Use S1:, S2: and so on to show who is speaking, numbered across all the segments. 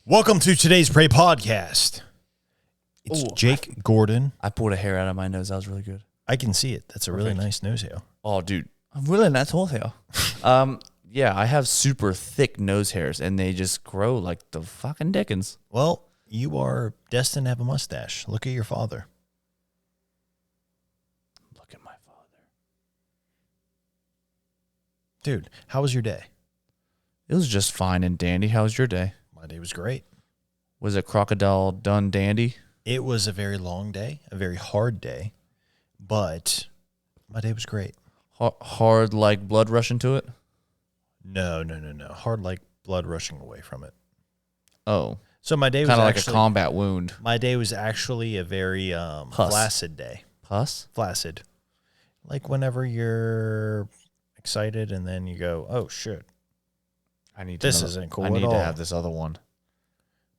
S1: Welcome to today's Pray Podcast. It's
S2: Ooh,
S1: Jake Gordon.
S2: I pulled a hair out of my nose. That was really good.
S1: I can see it. That's a really nice nose hair.
S2: Oh, dude. I'm really nice whole hair. Yeah, I have super thick nose hairs, and they just grow like the fucking Dickens.
S1: Well, you are destined to have a mustache. Look at your father.
S2: Look at my father.
S1: Dude, how was your day?
S2: It was just fine and dandy. How was your day?
S1: My day was great.
S2: Was it crocodile done dandy?
S1: It was a very long day, a very hard day, but my day was great.
S2: Hard like blood rushing to it?
S1: No. Hard like blood rushing away from it.
S2: Oh.
S1: So my day was
S2: kind of like
S1: actually,
S2: a combat wound.
S1: My day was actually a very flaccid day.
S2: Pus?
S1: Flaccid. Like whenever you're excited and then you go, oh, shit. This isn't cool
S2: I
S1: at
S2: need
S1: all.
S2: to have this other one.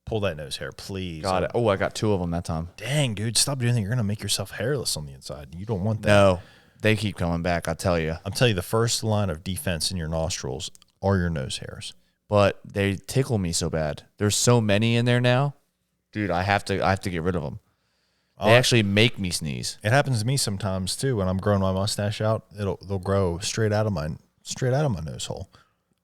S1: Pull that nose hair, please.
S2: Got it. Oh, I got two of them that time.
S1: Dang, dude, stop doing that. You're going to make yourself hairless on the inside. You don't want that.
S2: No, they keep coming back, I tell you.
S1: I'm telling you, the first line of defense in your nostrils are your nose hairs.
S2: But they tickle me so bad. There's so many in there now. Dude, I have to get rid of them. They actually make me sneeze.
S1: It happens to me sometimes too. When I'm growing my mustache out, they'll grow straight out of my nose hole.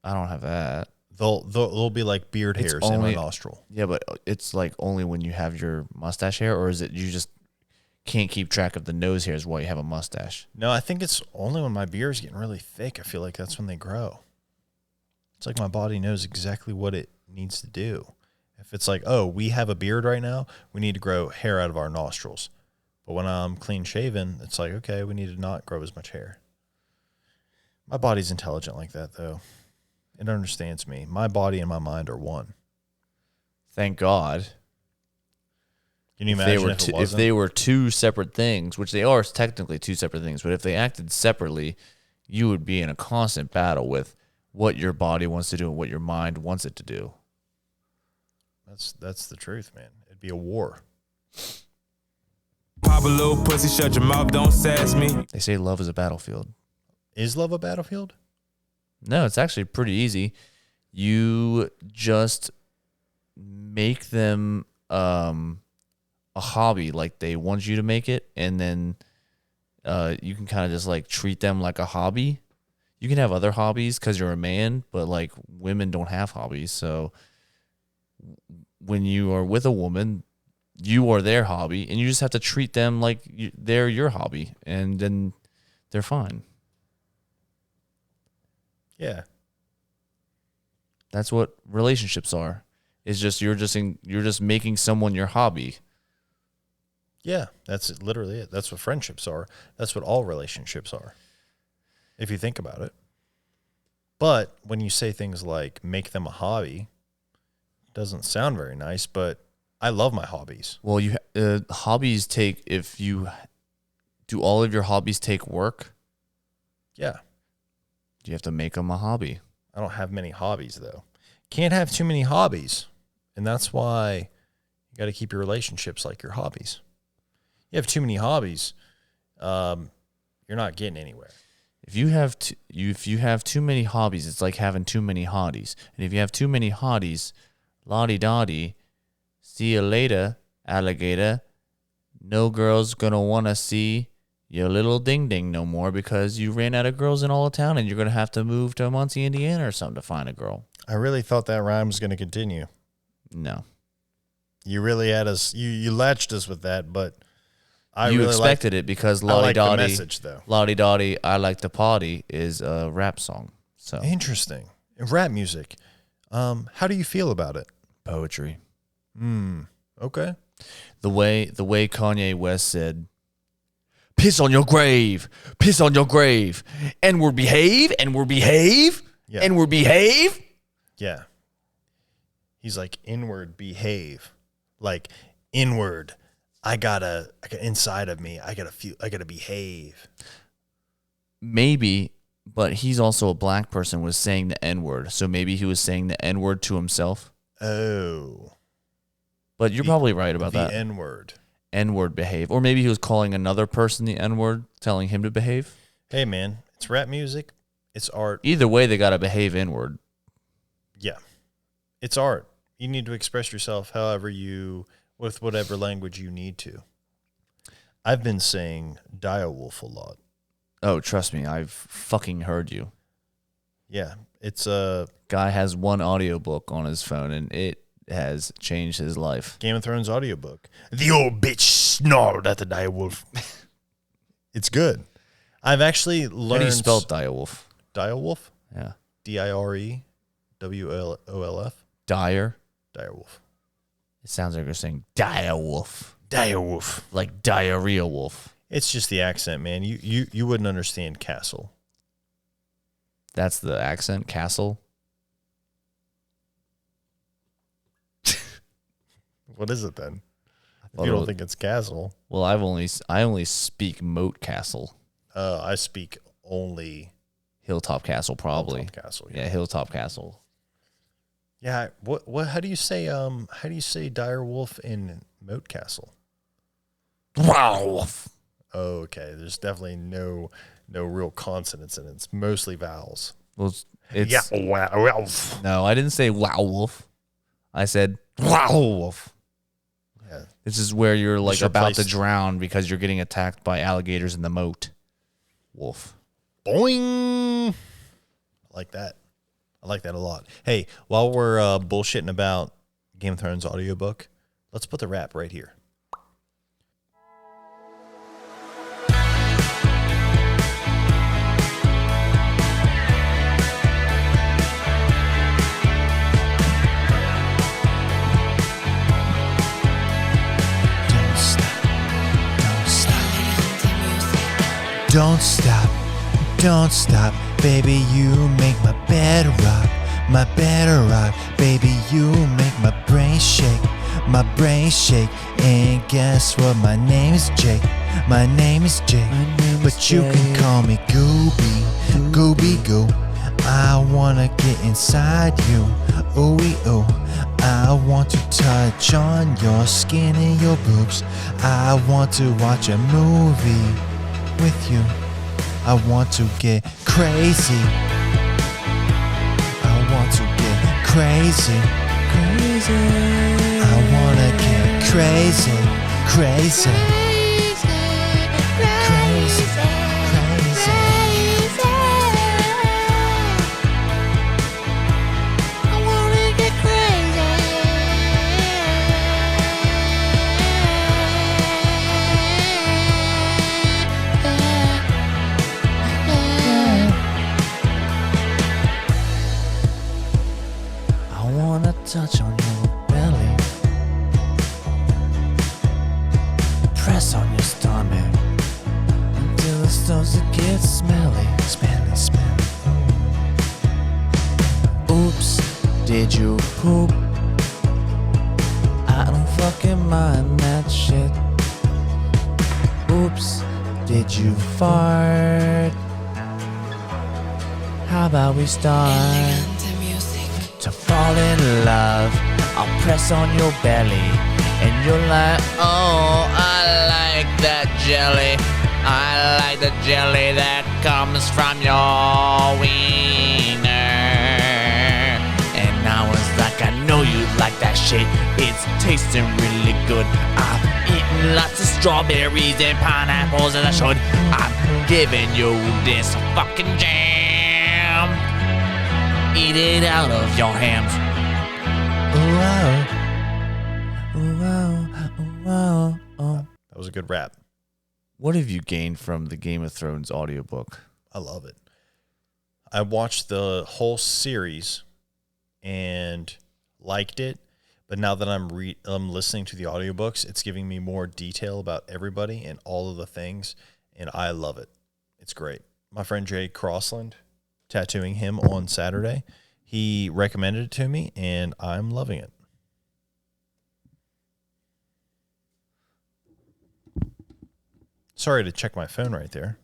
S2: I don't have that.
S1: They'll be like beard hairs in my nostril.
S2: Yeah, but it's like only when you have your mustache hair, or is it you just can't keep track of the nose hairs while you have a mustache?
S1: No, I think it's only when my beard's getting really thick. I feel like that's when they grow. It's like my body knows exactly what it needs to do. If it's like, oh, we have a beard right now, we need to grow hair out of our nostrils. But when I'm clean shaven, it's like, okay, we need to not grow as much hair. My body's intelligent like that, though. It understands me. My body and my mind are one.
S2: Thank God.
S1: Can you imagine if it wasn't?
S2: If they were two separate things, which they are technically two separate things, but if they acted separately, you would be in a constant battle with what your body wants to do and what your mind wants it to do.
S1: That's the truth, man. It'd be a war.
S3: Pop a little pussy, shut your mouth, don't sass me.
S2: They say love is a battlefield.
S1: Is love a battlefield?
S2: No, it's actually pretty easy. You just make them a hobby, like they want you to make it, and then you can kind of just like treat them like a hobby. You can have other hobbies because you're a man, but like women don't have hobbies. So when you are with a woman, you are their hobby, and you just have to treat them like they're your hobby, and then they're fine.
S1: Yeah.
S2: That's what relationships are. It's just you're just making someone your hobby.
S1: Yeah, that's literally it. That's what friendships are. That's what all relationships are, if you think about it. But when you say things like make them a hobby, it doesn't sound very nice, but I love my hobbies.
S2: Well, hobbies take, if you do all of your hobbies take work?
S1: Yeah.
S2: You have to make them a hobby.
S1: I don't have many hobbies, though. Can't have too many hobbies. And that's why you got to keep your relationships like your hobbies. You have too many hobbies, you're not getting anywhere.
S2: If you have too many hobbies, it's like having too many hotties. And if you have too many hotties, lottie-dottie, see you later, alligator. No girl's gonna want to see your little ding-ding no more because you ran out of girls in all of town and you're going to have to move to Muncie, Indiana or something to find a girl.
S1: I really thought that rhyme was going to continue.
S2: No.
S1: You really had us, you latched us with that, but
S2: you really expected it because
S1: the message, though.
S2: Lottie Dottie, I Like to Party is a rap song. So
S1: interesting. Rap music. How do you feel about it?
S2: Poetry.
S1: Okay.
S2: The way Kanye West said, piss on your grave, N-word behave,
S1: Yeah.
S2: N-word behave.
S1: Yeah. He's like, inward behave. Like, inward. I gotta inside of me, I gotta behave.
S2: Maybe, but he's also a black person was saying the N-word. So maybe he was saying the N-word to himself.
S1: Oh.
S2: But you're probably right about that.
S1: The N-word.
S2: N-word behave. Or maybe he was calling another person the N-word, telling him to behave.
S1: Hey, man, it's rap music. It's art.
S2: Either way, they got to behave inward.
S1: Yeah. It's art. You need to express yourself with whatever language you need to. I've been saying direwolf a lot.
S2: Oh, trust me, I've fucking heard you.
S1: Yeah, it's a
S2: Guy has one audiobook on his phone, and it has changed his life.
S1: Game of Thrones audiobook. The old bitch snarled at the direwolf. It's good. I've actually learned.
S2: How do you spell direwolf?
S1: Direwolf?
S2: Yeah.
S1: Direwolf.
S2: Dire?
S1: Direwolf.
S2: It sounds like you're saying direwolf.
S1: Direwolf.
S2: Like diarrhea wolf.
S1: It's just the accent, man. You wouldn't understand castle.
S2: That's the accent, castle.
S1: What is it then? If
S2: Well,
S1: you don't think it's castle.
S2: Well, I only speak moat castle.
S1: I speak only
S2: Hilltop castle, probably.
S1: Hilltop castle.
S2: Yeah, hilltop castle.
S1: Yeah. What? How do you say? Direwolf in moat castle?
S2: Wow.
S1: Oh, okay. There's definitely no real consonants in it. It's mostly vowels.
S2: Well, it's
S1: Yeah. Wolf.
S2: no, I didn't say wow wolf. I said wow wolf.
S1: Yeah.
S2: This is where you're like
S1: Just
S2: about to
S1: replaced-
S2: drown because you're getting attacked by alligators in the moat. Wolf.
S1: Boing. I like that. I like that a lot. Hey, while we're bullshitting about Game of Thrones audiobook, let's put the rap right here. Don't stop, don't stop, baby, you make my bed rock, baby, you make my brain shake, and guess what, my name is Jake, but you can call me Gooby Goo, I wanna get inside you, ooh, I want to touch on your skin and your boobs, I want to watch a movie with you, I want to get crazy. I want to get crazy. I wanna get crazy. Crazy.
S2: Touch on your belly, press on your stomach until it starts to get smelly. Oops, did you poop? I don't fucking mind that shit. Oops, did you fart? How about we start? To fall in love, I'll press on your belly, and you're like, oh, I like that jelly. I like the jelly that comes from your wiener. And I was like, I know you'd like that shit. It's tasting really good. I've eaten lots of strawberries and pineapples, and I should. I'm giving you this fucking jam. Eat it out of your hands.
S1: That was a good rap.
S2: What have you gained from the Game of Thrones audiobook?
S1: I love it. I watched the whole series and liked it, but now that I'm listening to the audiobooks, it's giving me more detail about everybody and all of the things, and I love it. It's great. My friend Jay Crossland, tattooing him on Saturday, he recommended it to me, and I'm loving it. Sorry to check my phone right there.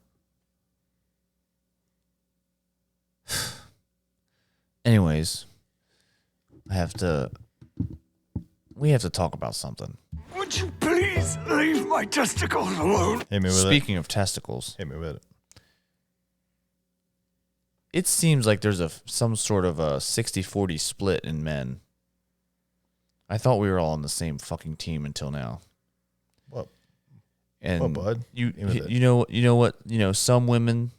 S2: Anyways, we have to talk about something.
S4: Would you please leave my testicles alone?
S1: Hit me with
S2: Speaking of testicles,
S1: it. Hit me with it.
S2: it seems like there's some sort of a 60-40 split in men. I thought we were all on the same fucking team until now.
S1: What?
S2: And
S1: What, bud?
S2: you know what? Some women,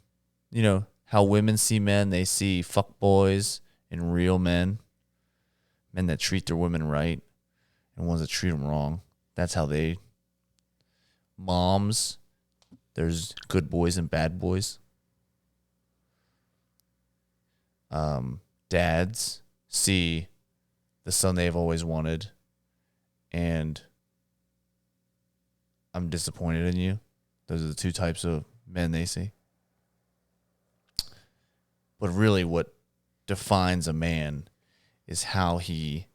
S2: how women see men. They see fuck boys and real men that treat their women right, and ones that treat them wrong. That's how they. Moms, there's good boys and bad boys. Dads see the son they've always wanted, and I'm disappointed in you. Those are the two types of men they see. But really what defines a man is how he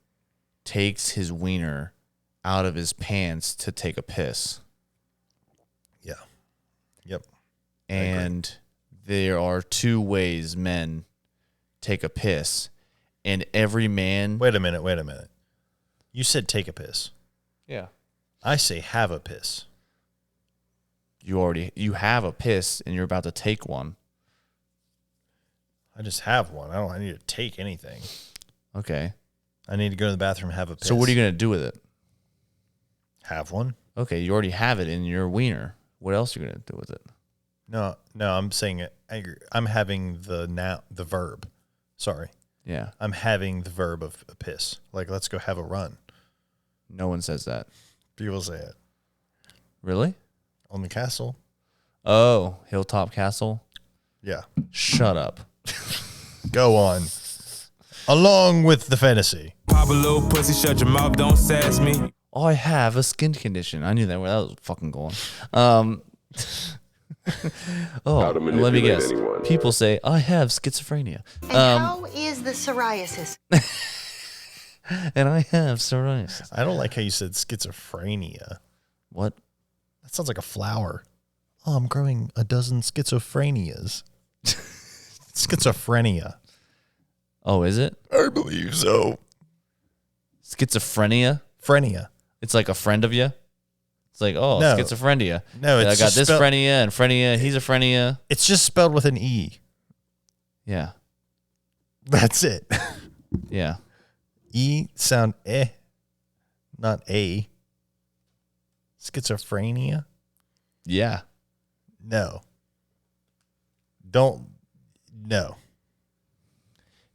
S2: takes his wiener out of his pants to take a piss.
S1: Yeah. Yep.
S2: And there are two ways men take a piss. And every man...
S1: Wait a minute. You said take a piss.
S2: Yeah.
S1: I say have a piss.
S2: You have a piss and you're about to take one.
S1: I just have one. I need to take anything.
S2: Okay.
S1: I need to go to the bathroom and have a piss.
S2: So what are you going to do with it?
S1: Have one?
S2: Okay, you already have it in your wiener. What else are you going to do with it?
S1: No, I'm saying I'm having the verb. Sorry.
S2: Yeah.
S1: I'm having the verb of a piss. Like, let's go have a run.
S2: No one says that.
S1: People say it.
S2: Really?
S1: On the castle?
S2: Oh, Hilltop Castle?
S1: Yeah.
S2: Shut up.
S1: Go on. Along with the fantasy.
S3: Pop a little pussy, shut your mouth, don't sass me.
S2: I have a skin condition. I knew that. Where that was fucking going. And let me guess.
S5: anyone.
S2: People say, I have schizophrenia.
S6: And how is the psoriasis?
S2: And I have psoriasis.
S1: I don't like how you said schizophrenia.
S2: What?
S1: That sounds like a flower. Oh, I'm growing a dozen schizophrenias. Schizophrenia.
S2: Oh, is it?
S1: I believe so.
S2: Schizophrenia?
S1: Frenia.
S2: It's like a friend of you? It's like, oh,
S1: No.
S2: schizophrenia.
S1: No,
S2: I
S1: it's
S2: got
S1: just
S2: this
S1: spelled-
S2: frenia and frenia. He's a frenia.
S1: It's just spelled with an E.
S2: Yeah.
S1: That's it.
S2: Yeah.
S1: E sound not A. Schizophrenia?
S2: Yeah.
S1: No. No.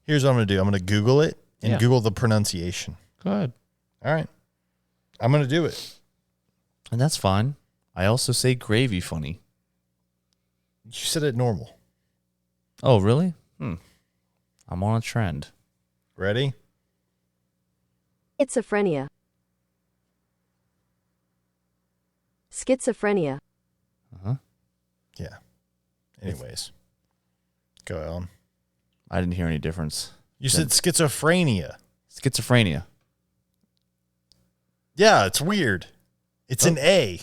S1: Here's what I'm going to do. I'm going to Google it and
S2: Yeah.
S1: Google the pronunciation.
S2: Go ahead.
S1: All right. I'm going to do it.
S2: And that's fine. I also say gravy funny.
S1: You said it normal.
S2: Oh, really? I'm on a trend.
S1: Ready?
S7: Schizophrenia. Schizophrenia.
S1: Yeah. Anyways. Go on.
S2: I didn't hear any difference.
S1: You said schizophrenia.
S2: Schizophrenia.
S1: Yeah, it's weird. It's an A.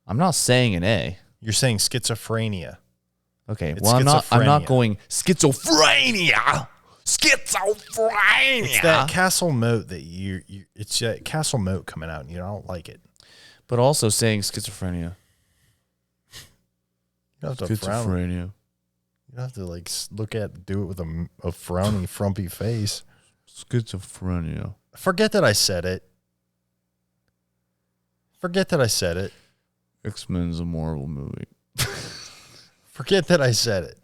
S2: I'm not saying an A.
S1: You're saying schizophrenia.
S2: Okay.
S1: It's
S2: Well, I'm not
S1: schizophrenia.
S2: going schizophrenia. Schizophrenia.
S1: It's that castle moat that it's that castle moat coming out and you don't like it.
S2: But also saying schizophrenia.
S1: You don't have to frown.
S2: Schizophrenia.
S1: You don't have to do it with a frowny, frumpy face.
S2: Schizophrenia.
S1: Forget that I said it.
S2: X-Men's a Marvel movie.
S1: Forget that I said it.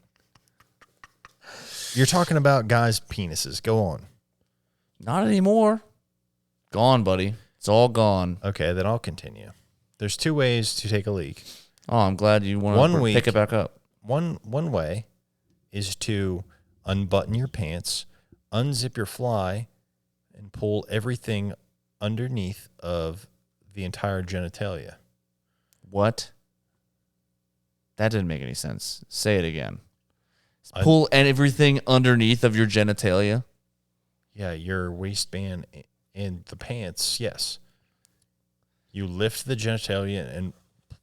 S1: You're talking about guys' penises. Go on.
S2: Not anymore. Gone, buddy. It's all gone.
S1: Okay, then I'll continue. There's two ways to take a leak.
S2: Oh, I'm glad you want to pick it back up.
S1: One way is to unbutton your pants, unzip your fly, and pull everything underneath of the entire genitalia.
S2: What? That didn't make any sense. Say it again. Pull everything underneath of your genitalia.
S1: Yeah, your waistband and the pants, yes. You lift the genitalia and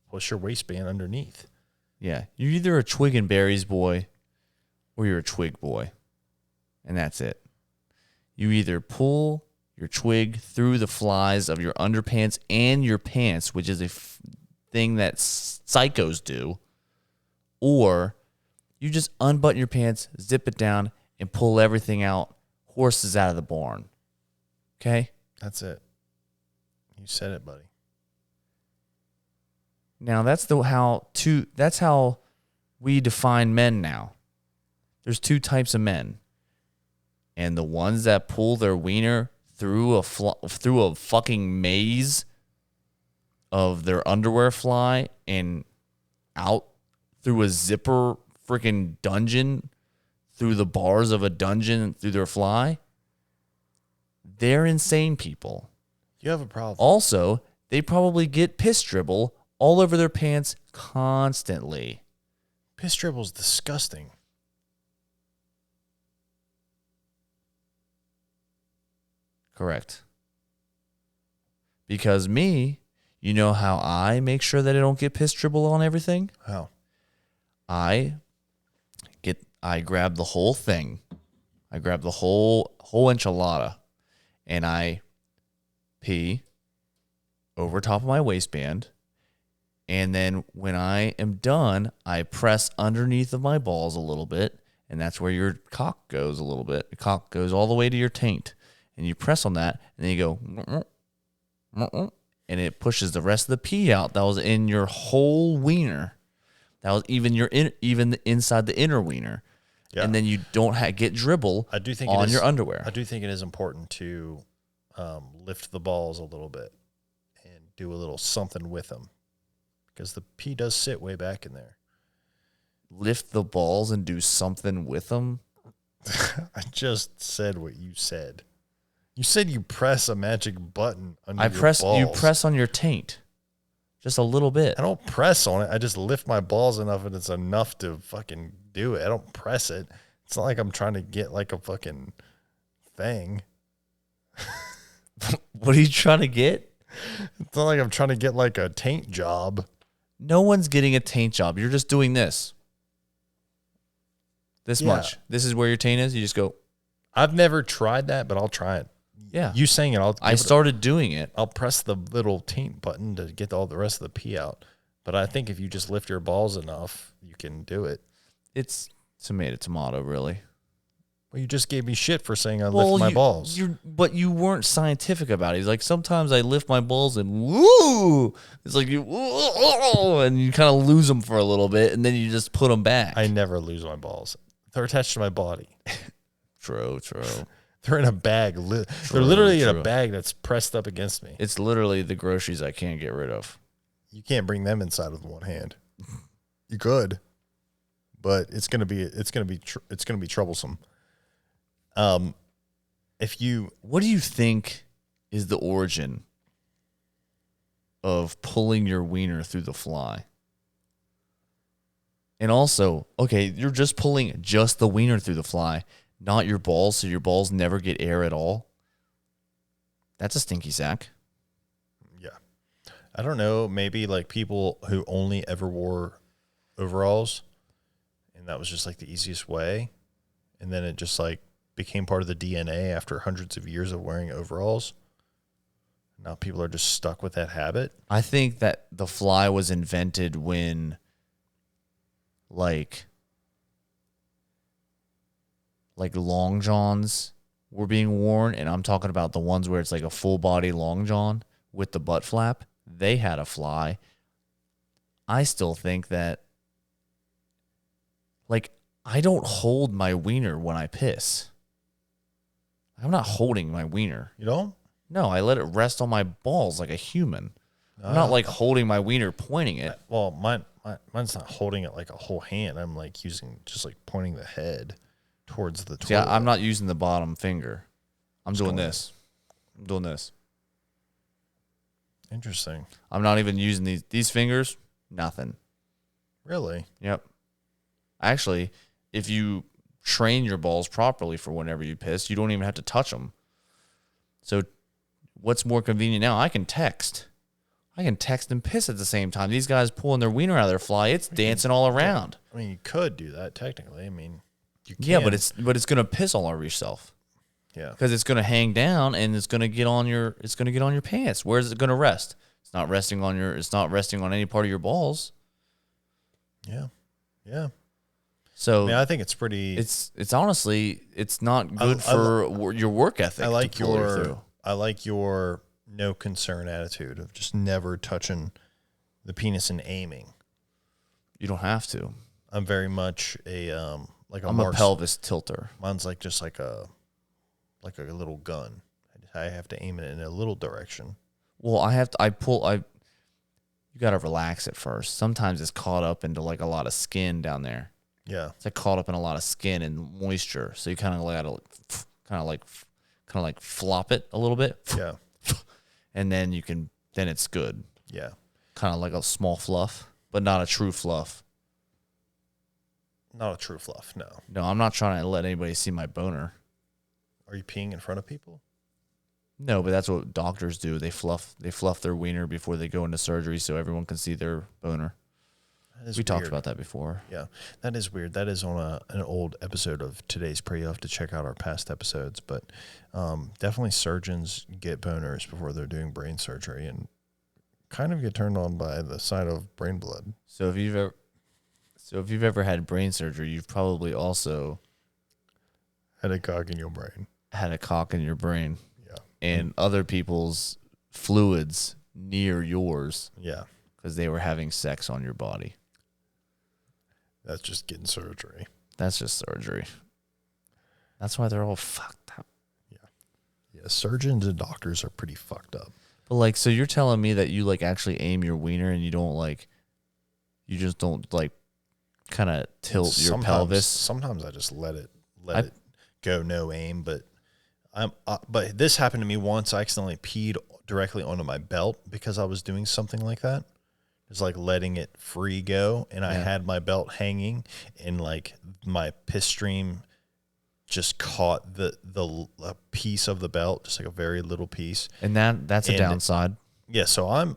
S1: push your waistband underneath.
S2: Yeah. You're either a Twig and Berries boy or you're a Twig boy. And that's it. You either pull your Twig through the flies of your underpants and your pants, which is a thing that psychos do, or you just unbutton your pants, zip it down, and pull everything out, horses out of the barn. Okay?
S1: That's it. You said it, buddy.
S2: Now that's how we define men now. There's two types of men. And the ones that pull their wiener through a fucking maze of their underwear fly and out through a zipper freaking dungeon, through the bars of a dungeon through their fly, they're insane people.
S1: You have a problem.
S2: Also, they probably get piss dribble all over their pants constantly.
S1: Piss dribble's disgusting.
S2: Correct. Because me, you know how I make sure that I don't get piss dribble on everything?
S1: How?
S2: I grab the whole thing. I grab the whole enchilada and I pee over top of my waistband. And then when I am done, I press underneath of my balls a little bit, and that's where your cock goes a little bit. The cock goes all the way to your taint. And you press on that, and then you go, and it pushes the rest of the pee out that was in your whole wiener. That was even inside the inner wiener.
S1: Yeah.
S2: And then you don't get dribble on your underwear.
S1: I do think it is important to lift the balls a little bit and do a little something with them, because the pee does sit way back in there.
S2: Lift the balls and do something with them?
S1: I just said what you said. You said you press a magic button under your balls.
S2: You press on your taint. Just a little bit.
S1: I don't press on it. I just lift my balls enough and it's enough to fucking do it. I don't press it. It's not like I'm trying to get like a fucking thing.
S2: What are you trying to get?
S1: It's not like I'm trying to get like a taint job.
S2: No one's getting a taint job. You're just doing this. This much. This is where your taint is. You just go.
S1: I've never tried that, but I'll try it.
S2: Yeah.
S1: You saying it,
S2: I started doing it.
S1: I'll press the little taint button to get all the rest of the pee out. But I think if you just lift your balls enough, you can do it.
S2: It's tomato, really.
S1: Well, you just gave me shit for saying I lift my balls.
S2: But you weren't scientific about it. He's like, sometimes I lift my balls and woo. It's like and you kind of lose them for a little bit, and then you just put them back.
S1: I never lose my balls. They're attached to my body.
S2: True.
S1: They're in a bag. They're literally in a bag that's pressed up against me.
S2: It's literally the groceries I can't get rid of.
S1: You can't bring them inside with one hand. You could, but it's gonna be troublesome. What
S2: do you think is the origin of pulling your wiener through the fly? And also, okay, you're just pulling just the wiener through the fly, not your balls, so your balls never get air at all. That's a stinky sack.
S1: Yeah. I don't know, maybe like people who only ever wore overalls, and that was just like the easiest way, and then it just like became part of the DNA after hundreds of years of wearing overalls. Now people are just stuck with that habit.
S2: I think that the fly was invented when like long johns were being worn, and I'm talking about the ones where it's like a full body long john with the butt flap. They had a fly. I still think that, like, I don't hold my wiener when I piss. I'm not holding my wiener.
S1: You don't?
S2: No, I let it rest on my balls like a human. I'm not like holding my wiener, pointing it.
S1: Well, mine's not holding it like a whole hand. I'm like using just like pointing the head towards the toilet.
S2: See, I'm not using the bottom finger. I'm doing this. I'm doing this.
S1: Interesting.
S2: I'm not even using these fingers. Nothing.
S1: Really?
S2: Yep. Actually, if you train your balls properly for whenever you piss, you don't even have to touch them. So what's more convenient now? I can text and piss at the same time. These guys pulling their wiener out of their fly, it's dancing all around.
S1: I mean, you could do that technically. I mean, you can.
S2: Yeah, but it's gonna piss all over yourself.
S1: Yeah.
S2: Because it's gonna hang down and it's gonna get on your pants. Where is it gonna rest? It's not resting on any part of your balls.
S1: Yeah. Yeah.
S2: So
S1: I mean, I think it's pretty.
S2: It's honestly, it's not good for your work ethic.
S1: I like I like your no concern attitude of just never touching the penis and aiming.
S2: You don't have to.
S1: I'm very much I'm
S2: a pelvis tilter.
S1: Mine's like just like a little gun. I have to aim it in a little direction.
S2: Well, you got to relax at first. Sometimes it's caught up into like a lot of skin down there.
S1: Yeah.
S2: It's like caught up in a lot of skin and moisture. So you kind of like flop it a little bit.
S1: Yeah.
S2: And then then it's good.
S1: Yeah.
S2: Kind of like a small fluff, but not a true fluff.
S1: Not a true fluff, no.
S2: No, I'm not trying to let anybody see my boner.
S1: Are you peeing in front of people?
S2: No, but that's what doctors do. They fluff their wiener before they go into surgery so everyone can see their boner. We talked about that before.
S1: Yeah, that is weird. That is on an old episode of Today's Prey. You'll have to check out our past episodes. But definitely surgeons get boners before they're doing brain surgery and kind of get turned on by the sight of brain blood.
S2: So if you've ever had brain surgery, you've probably also
S1: had a cock in your brain.
S2: Had a cock in your brain.
S1: Yeah.
S2: And other people's fluids near yours.
S1: Yeah.
S2: Because they were having sex on your body.
S1: That's just getting surgery.
S2: That's just surgery. That's why they're all fucked up.
S1: Yeah. Yeah. Surgeons and doctors are pretty fucked up.
S2: But like, so you're telling me that you like actually aim your wiener and you just don't like kind of tilt your pelvis?
S1: Sometimes I just let it go, no aim. But but this happened to me once. I accidentally peed directly onto my belt because I was doing something like that. It's like letting it free go, and I had my belt hanging, and like my piss stream just caught the a piece of the belt, just like a very little piece.
S2: And that's a downside.
S1: Yeah, so I'm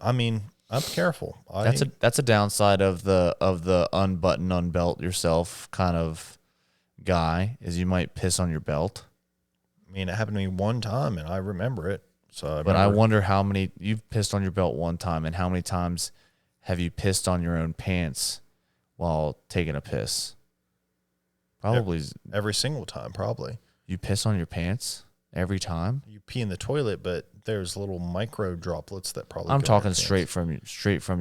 S1: careful.
S2: That's a downside of the unbutton, unbelt yourself kind of guy, is you might piss on your belt.
S1: I mean, it happened to me one time, and I remember it.
S2: I wonder how many you've pissed on your belt one time, and how many times have you pissed on your own pants while taking a piss? Probably
S1: every single time. Probably
S2: you piss on your pants every time.
S1: You pee in the toilet, but there's little micro droplets that probably.
S2: I'm talking straight from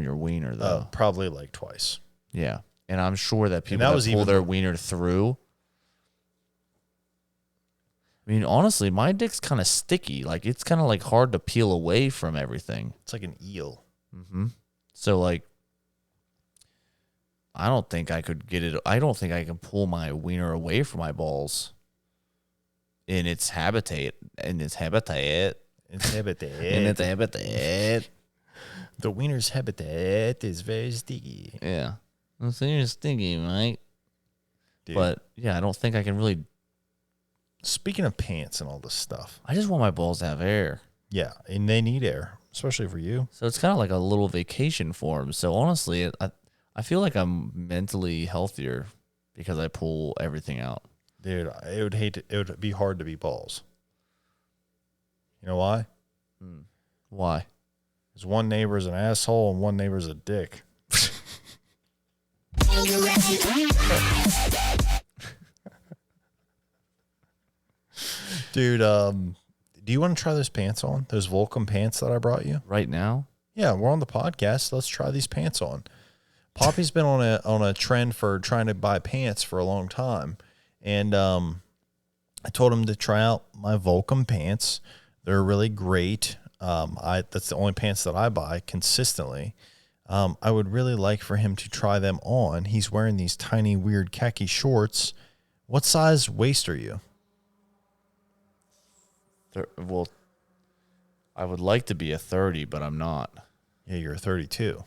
S2: your wiener though.
S1: Probably like twice.
S2: Yeah, and I'm sure that people that pull their wiener through. I mean, honestly, my dick's kind of sticky. Like, it's kind of like hard to peel away from everything.
S1: It's like an eel.
S2: Mm-hmm. So, like, I don't think I could get it. I don't think I can pull my wiener away from my balls in its habitat. The wiener's habitat is very sticky. Yeah. It's very sticky, right? Dude. But, yeah, I don't think I can really.
S1: Speaking of pants and all this stuff,
S2: I just want my balls to have air.
S1: Yeah, and they need air, especially for you.
S2: So it's kind of like a little vacation for them. So honestly, I feel like I'm mentally healthier because I pull everything out.
S1: Dude, it would be hard to be balls. You know why?
S2: Why?
S1: Because one neighbor's an asshole and one neighbor's a dick. Dude, do you want to try those pants on? Those Volcom pants that I brought you?
S2: Right now?
S1: Yeah, we're on the podcast. Let's try these pants on. Poppy's been on a trend for trying to buy pants for a long time. And I told him to try out my Volcom pants. They're really great. That's the only pants that I buy consistently. I would really like for him to try them on. He's wearing these tiny, weird khaki shorts. What size waist are you?
S2: Well, I would like to be a 30, but I'm not.
S1: Yeah, you're a 32.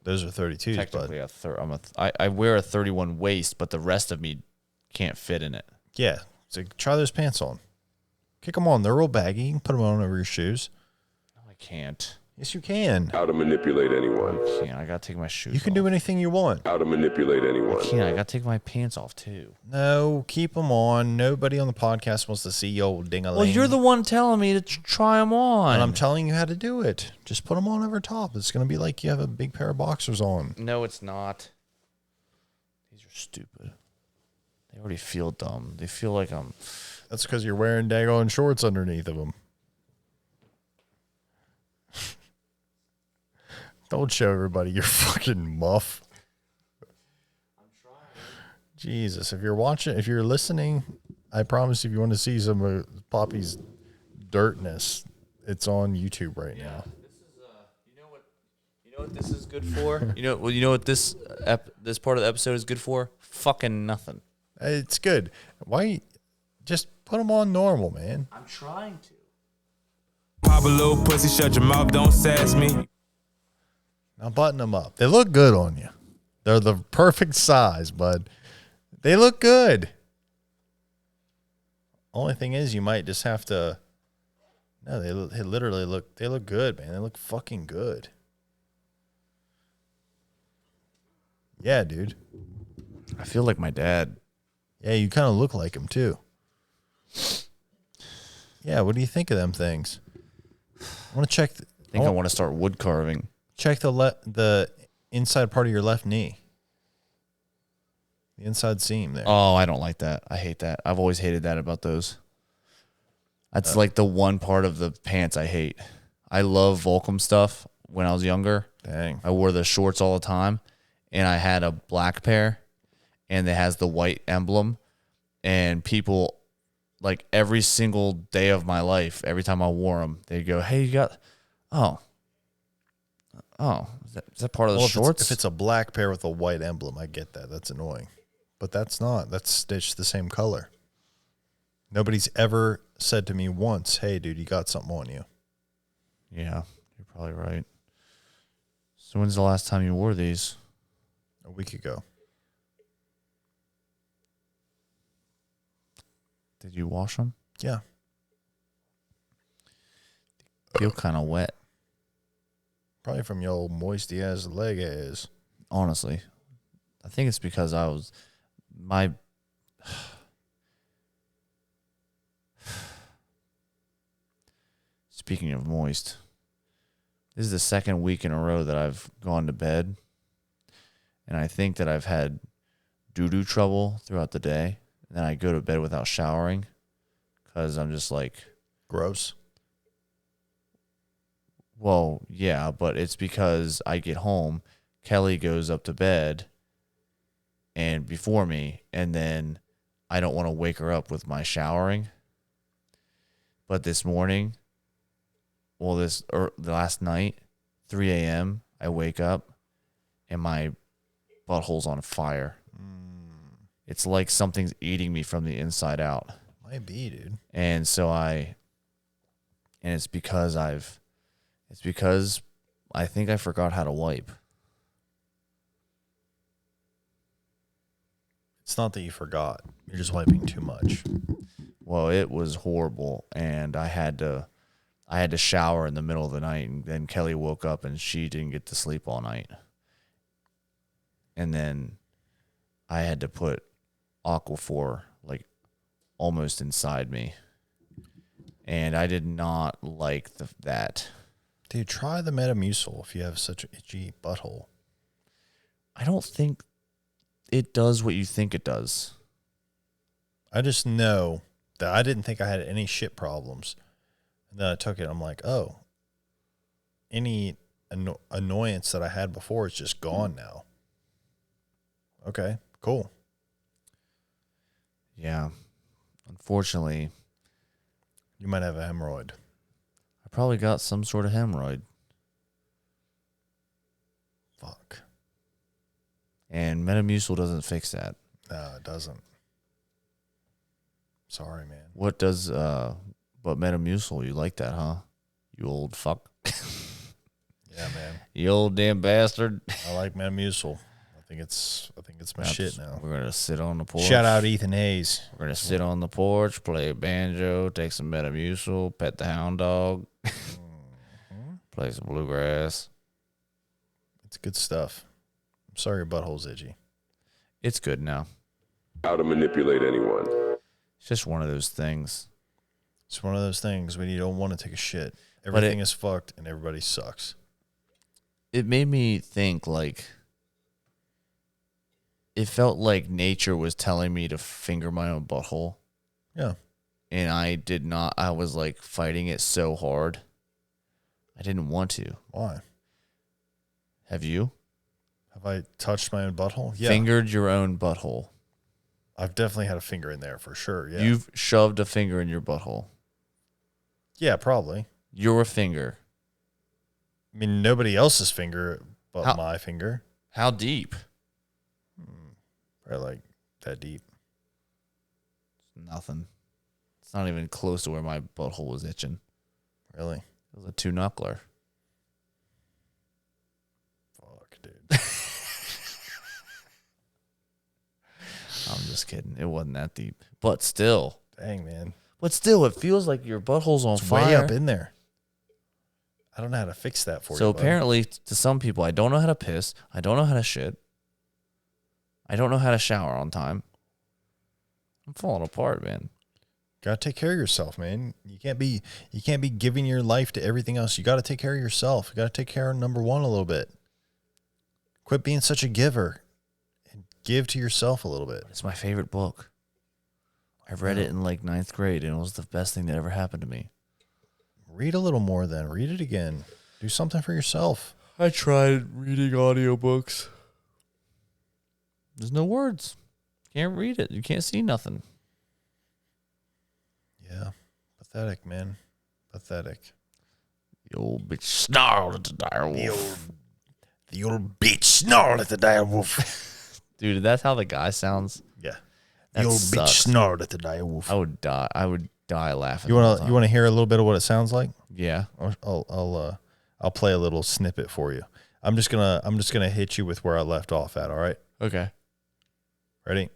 S1: Those are 32s,
S2: technically I wear a 31 waist, but the rest of me can't fit in it.
S1: Yeah, so try those pants on. Kick them on. They're real baggy. You can put them on over your shoes.
S2: No, I can't.
S1: Yes, you can.
S5: How to manipulate anyone.
S2: I can't. I got to take my shoes off.
S1: You can do anything you want.
S5: How to manipulate anyone.
S2: I can't. I got to take my pants off, too.
S1: No, keep them on. Nobody on the podcast wants to see you old ding-a-ling.
S2: Well, you're the one telling me to try them on.
S1: And I'm telling you how to do it. Just put them on over top. It's going to be like you have a big pair of boxers on.
S2: No, it's not. These are stupid. They already feel dumb. They feel like I'm...
S1: That's because you're wearing daggone shorts underneath of them. Don't show everybody your fucking muff. I'm trying. Jesus, if you're listening, I promise if you want to see some of Poppy's dirtness, it's on YouTube right now.
S2: This is you know what this is good for? you know what this part of the episode is good for? Fucking nothing.
S1: It's good. Why just put them on normal, man?
S2: I'm trying to.
S3: Pop a little pussy, shut your mouth, don't sass me.
S1: Now button them up. They look good on you. They're the perfect size, bud. They look good. Only thing is, you might just have to. No, they literally look. They look good, man. They look fucking good. Yeah, dude.
S2: I feel like my dad.
S1: Yeah, you kind of look like him too. Yeah, what do you think of them things? I want to check.
S2: I think I want to start wood carving.
S1: Check the inside part of your left knee. The inside seam there.
S2: Oh, I don't like that. I hate that. I've always hated that about those. That's like the one part of the pants I hate. I love Volcom stuff when I was younger.
S1: Dang.
S2: I wore the shorts all the time, and I had a black pair, and it has the white emblem, and people, like every single day of my life, every time I wore them, they'd go, hey, you got, oh, is that part of the shorts?
S1: If it's a black pair with a white emblem, I get that. That's annoying. But that's not. That's stitched the same color. Nobody's ever said to me once, hey, dude, you got something on you.
S2: Yeah, you're probably right. So when's the last time you wore these?
S1: A week ago.
S2: Did you wash them?
S1: Yeah.
S2: Feel kind of wet.
S1: Probably from your old moisty ass leg ass.
S2: Honestly, I think it's because my speaking of moist, this is the second week in a row that I've gone to bed, and I think that I've had doo-doo trouble throughout the day, and then I go to bed without showering because I'm just like,
S1: Gross.
S2: well, yeah, but it's because I get home, Kelly goes up to bed and before me, and then I don't want to wake her up with my showering. But this morning, the last night, 3 a.m., I wake up and my butthole's on fire. It's like something's eating me from the inside out.
S1: Might be, dude.
S2: And it's because I think I forgot how to wipe.
S1: It's not that you forgot. You're just wiping too much.
S2: Well, it was horrible, and I had to shower in the middle of the night, and then Kelly woke up and she didn't get to sleep all night. And then I had to put Aquaphor like almost inside me. And I did not like that.
S1: Dude, try the Metamucil if you have such an itchy butthole.
S2: I don't think it does what you think it does.
S1: I just know that I didn't think I had any shit problems. And then I took it. I'm like, oh, any annoyance that I had before is just gone now. Okay, cool.
S2: Yeah. Unfortunately,
S1: You might have a hemorrhoid.
S2: I probably got some sort of hemorrhoid.
S1: Fuck.
S2: And Metamucil doesn't fix that.
S1: No, it doesn't. Sorry, man.
S2: What does, but Metamucil, you like that, huh? You old fuck.
S1: Yeah, man.
S2: You old damn bastard.
S1: I like Metamucil. I think it's my shit now.
S2: We're going to sit on the porch.
S1: Shout out Ethan Hayes.
S2: We're going to sit on the porch, play a banjo, take some Metamucil, pet the hound dog, play some bluegrass.
S1: It's good stuff. I'm sorry your butthole's itchy.
S2: It's good now.
S5: How to manipulate anyone.
S2: It's just one of those things.
S1: It's one of those things when you don't want to take a shit. Everything is fucked and everybody sucks.
S2: It made me think, like, it felt like nature was telling me to finger my own butthole.
S1: Yeah.
S2: And I did not. I was like fighting it so hard. I didn't want to.
S1: Why?
S2: Have you?
S1: Have I touched my own butthole? Yeah.
S2: Fingered your own butthole.
S1: I've definitely had a finger in there for sure. Yeah.
S2: You've shoved a finger in your butthole.
S1: Yeah, probably.
S2: Your finger.
S1: I mean, nobody else's finger but
S2: How-
S1: my finger.
S2: How deep?
S1: Probably like that deep.
S2: Nothing. It's not even close to where my butthole was itching.
S1: Really?
S2: It was a 2-knuckler.
S1: Fuck, dude.
S2: I'm just kidding. It wasn't that deep. But still.
S1: Dang, man.
S2: But still, it feels like your butthole's on
S1: It's
S2: fire.
S1: way up in there. I don't know how to fix that for you.
S2: So
S1: bud.
S2: apparently, to some people, I don't know how to piss. I don't know how to shit. I don't know how to shower on time. I'm falling apart, man.
S1: Gotta take care of yourself, man. You can't be giving your life to everything else. You gotta take care of yourself. You gotta take care of number one a little bit. Quit being such a giver and give to yourself a little bit.
S2: It's my favorite book. I read it in like 9th grade, and it was the best thing that ever happened to me.
S1: Read a little more then. Read it again. Do something for yourself.
S2: I tried reading audiobooks. There's no words. Can't read it. You can't see nothing.
S1: Yeah. Pathetic, man. Pathetic.
S2: The old bitch snarled at the dire wolf.
S1: The old bitch snarled at the dire wolf.
S2: Dude, that's how the guy sounds.
S1: Yeah.
S2: That
S1: The old
S2: sucks.
S1: bitch snarled at the dire wolf.
S2: I would die. I would die laughing.
S1: You
S2: the whole
S1: wanna
S2: time.
S1: hear a little bit of what it sounds like?
S2: Yeah.
S1: I'll play a little snippet for you. I'm just gonna hit you with where I left off at, all right?
S2: Okay.
S1: Ready?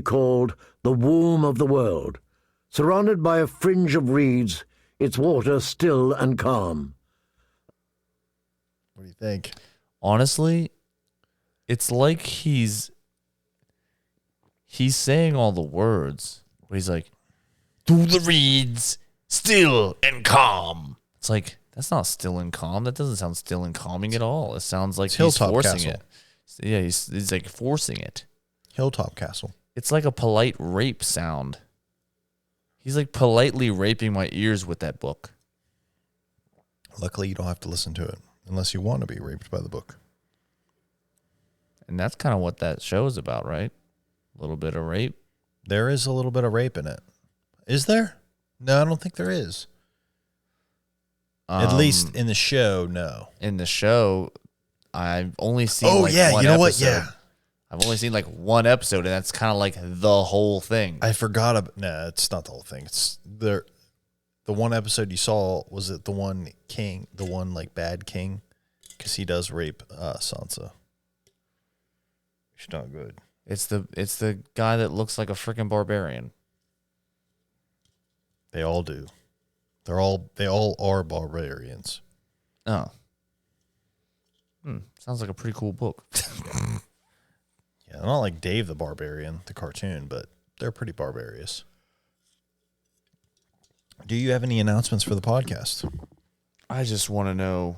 S7: Called the womb of the world. Surrounded by a fringe of reeds, its water still and calm.
S1: What do you think?
S2: Honestly, it's like he's saying all the words, but he's like, through the reeds, still and calm. It's like, that's not still and calm. That doesn't sound still and calming at all. It sounds like
S1: It's
S2: he's
S1: Hilltop
S2: forcing
S1: Castle.
S2: it. Yeah, he's like forcing it.
S1: Hilltop Castle.
S2: It's like a polite rape sound. He's like politely raping my ears with that book.
S1: Luckily, you don't have to listen to it unless you want to be raped by the book.
S2: And that's kind of what that show is about, right? A little bit of rape.
S1: There is a little bit of rape in it. Is there? No, I don't think there is. At least in the show, no.
S2: In the show, I've only seen
S1: Oh,
S2: like
S1: yeah.
S2: one
S1: You know what?
S2: episode.
S1: Yeah.
S2: I've only seen like one episode, and that's kind of like the whole thing.
S1: I forgot about. No, it's not the whole thing. It's the one episode you saw. Was it the one king? The one like bad king? Because he does rape Sansa. She's not good.
S2: It's the guy that looks like a freaking barbarian.
S1: They all do. They all are barbarians.
S2: Oh. Sounds like a pretty cool book.
S1: Yeah, not like Dave the Barbarian, the cartoon, but they're pretty barbarous. Do you have any announcements for the podcast?
S2: I just want to know,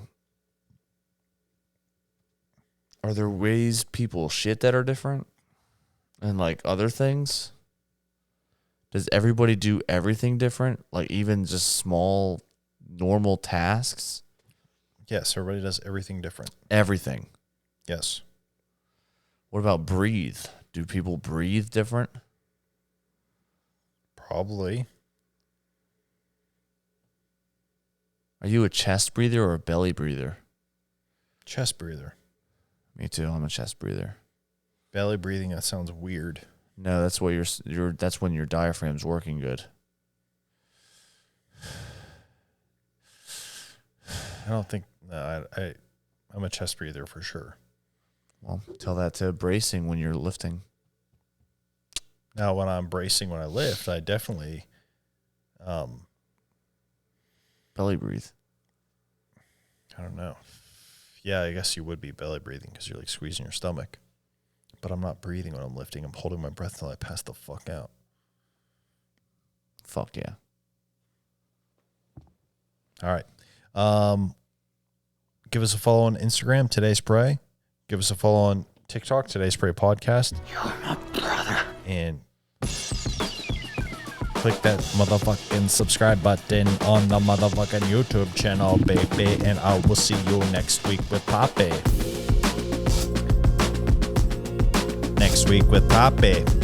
S2: are there ways people shit that are different? And like other things? Does everybody do everything different? Like even just small, normal tasks?
S1: Yes, everybody does everything different.
S2: Everything.
S1: Yes.
S2: What about breathe? Do people breathe different?
S1: Probably.
S2: Are you a chest breather or a belly breather?
S1: Chest breather.
S2: Me too. I'm a chest breather.
S1: Belly breathing, that sounds weird.
S2: No, that's what that's when your diaphragm's working good.
S1: I don't think, no, I'm a chest breather for sure.
S2: Well, tell that to bracing when you're lifting.
S1: Now, when I'm bracing when I lift, I definitely,
S2: Belly breathe.
S1: I don't know. Yeah, I guess you would be belly breathing because you're like squeezing your stomach. But I'm not breathing when I'm lifting. I'm holding my breath until I pass the fuck out.
S2: Fuck yeah.
S1: All right. Give us a follow on Instagram, Today's Pray. Give us a follow on TikTok, Today's Pray Podcast.
S4: You're my brother.
S1: And click that motherfucking subscribe button on the motherfucking YouTube channel, baby. And I will see you next week with Poppy. Next week with Poppy.